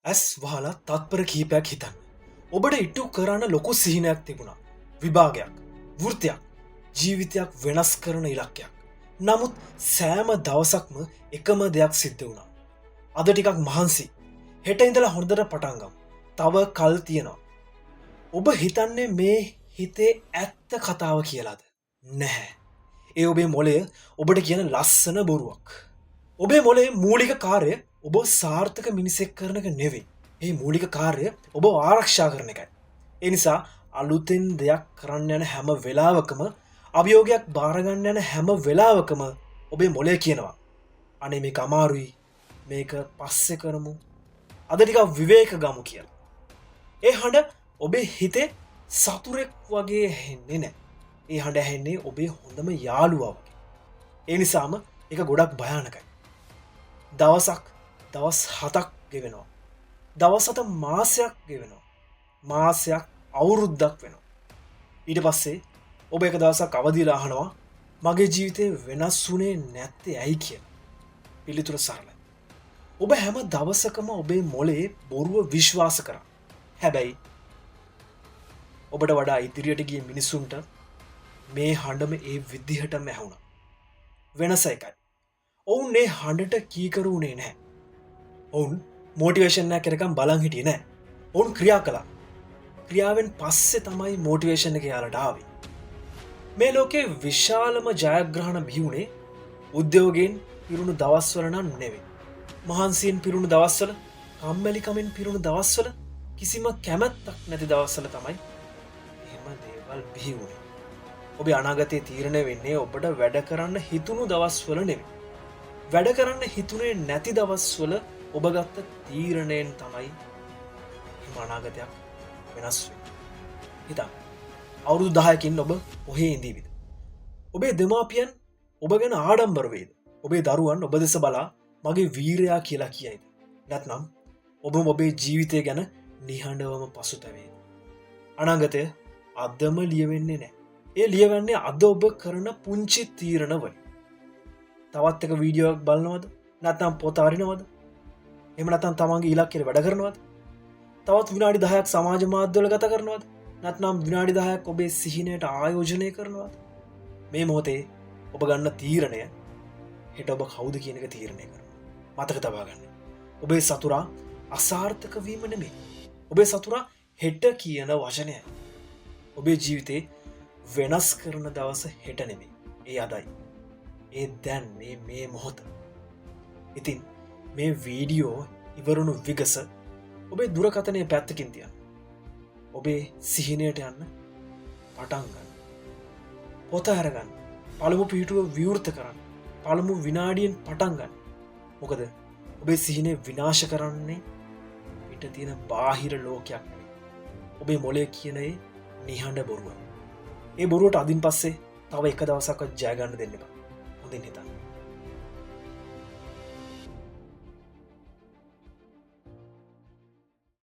ඇස් වහලා තත්පර කීපයක් හිතන්න. ඔබට ඉට්ටු කරන්න ලොකු සිහිනයක් තිබුණා. විභාගයක්, වෘත්තයක්, ජීවිතයක් වෙනස් කරන ඉලක්කයක්. නමුත් සෑම දවසක්ම එකම දෙයක් සිද්ධ වුණා. අද ටිකක් මහන්සි. හෙට ඉඳලා හොඳට පටන් ගමු. තව කල් තියෙනවා. ඔබ හිතන්නේ මේ හිතේ ඇත්ත කතාව කියලාද? නැහැ. ඒ ඔබේ මොළය ඔබට කියන ලස්සන බොරුවක්. ඔබේ මොළේ මූලික කාර්යය ඔබ සාර්ථක මිනිසෙක් කරන එක නෙවෙයි. ඒ මූලික කාර්යය ඔබ ආරක්ෂා කරන එකයි. ඒ නිසා අලුතෙන් දෙයක් කරන්න යන හැම වෙලාවකම අභියෝගයක් බාර ගන්න යන හැම වෙලාවකම ඔබේ මොළය කියනවා අනේ මේක අමාරුයි. මේක පස්සේ කරමු. අද ටිකක් විවේක ගමු කියලා. ඒ හඬ ඔබේ හිතේ සතුරෙක් වගේ ඇහෙන්නේ නැහැ. ඒ හඬ ඇහෙන්නේ ඔබේ හොඳම යාළුවා වගේ. ඒ නිසාම ඒක ගොඩක් භයානකයි. දවසක් දවස් 7ක් ගෙවෙනවා. දවස් 7 මාසයක් ගෙවෙනවා. මාසයක් අවුරුද්දක් වෙනවා. ඊට පස්සේ ඔබ එක දවසක් අවදිලා අහනවා මගේ ජීවිතේ වෙනස් වුණේ නැත්තේ ඇයි කියලා. පිළිතුර සරලයි. ඔබ හැම දවසකම ඔබේ මොළේ බොරුව විශ්වාස කරා. හැබැයි ඔබට වඩා ඉදිරියට ගිය මිනිසුන්ට මේ හඬම ඒ විදිහටම ඇහුණා. වෙනස එකයි. ඔවුන් මේ හඬට කීකරු වුණේ නැහැ. ඔවුන් මොටිවේෂන් එකක් කරකම් බලන් හිටියේ නැහැ. ඔවුන් ක්‍රියා කළා. ක්‍රියාවෙන් පස්සේ තමයි මොටිවේෂන් එක යාලට ආවේ. මේ ලෝකේ විශාලම ජයග්‍රහණ බිහුනේ උද්‍යෝගයෙන් පිරුණු දවස්වල නම් නෙවෙයි. මහන්සියෙන් පිරුණු දවස්වල, කම්මැලිකමෙන් පිරුණු දවස්වල, කිසිම කැමැත්තක් නැති දවස්වල තමයි එහෙම දේවල් බිහි වුනේ. ඔබේ අනාගතයේ තීරණය වෙන්නේ ඔබට වැඩ කරන්න හිතුණු දවස්වල නෙවෙයි. වැඩ කරන්න හිතුනේ නැති දවස්වල ඔබ ගත්ත තීරණයෙන් තමයි එහෙම අනාගතයක් වෙනස් වෙන්නේ. හිතන්න. අවුරුදු 10කින් ඔබ කොහේ ඉඳීවිද? ඔබේ දෙමාපියන් ඔබ ගැන ආඩම්බර වේද? ඔබේ දරුවන් ඔබ දෙස බලා මගේ වීරයා කියලා කියයිද? නැත්නම් ඔබ ඔබේ ජීවිතය ගැන නිහඬවම පසුතැවේද? අනාගතය අදම ලියවෙන්නේ නැහැ. ඒ ලියවන්නේ අද ඔබ කරන පුංචි තීරණ වලින්. තවත් එක වීඩියෝ එකක් බලනවද? නැත්නම් පොත අරිනවද? එහෙම නැත්නම් තමන්ගේ ඉලක්කයට වැඩ කරනවද? තවත් විනාඩි 10ක් සමාජ මාධ්‍යවල ගත කරනවද? නැත්නම් විනාඩි 10ක් ඔබේ සිහිනයට ආයෝජනය කරනවද? මේ මොහොතේ ඔබ ගන්න තීරණය හෙට ඔබ කවුද කියන එක තීරණය කරනවා. මතක තබා ගන්න. ඔබේ සතුරා අසාර්ථක වීම නෙමෙයි. ඔබේ සතුරා හෙට කියන වචනයයි. ඔබේ ජීවිතේ වෙනස් කරන දවස හෙට නෙමෙයි. ඒ අදයි. ඒ දැන් මේ මොහොත. ඉතින් මේ වීඩියෝ ඉවරුණු විගස ඔබේ දුරකථනය පැත්තකින් තියන්න. ඔබේ සිහිනයට යන්න පටන් ගන්න. පොත අරගන්න. පළමු පිටුව විවෘත කරන්න. පළමු විනාඩියෙන් පටන් ගන්න. මොකද ඔබේ සිහිනය විනාශ කරන්නේ පිට තියෙන බාහිර ලෝකයක් නෙවෙයි. ඔබේ මොළය කියන ඒ නිහඬ බොරුව. ඒ බොරුවට අදින් පස්සේ තව එක දවසක්වත් ජය ගන්න දෙන්න එපා. හොඳින් හිතන්න.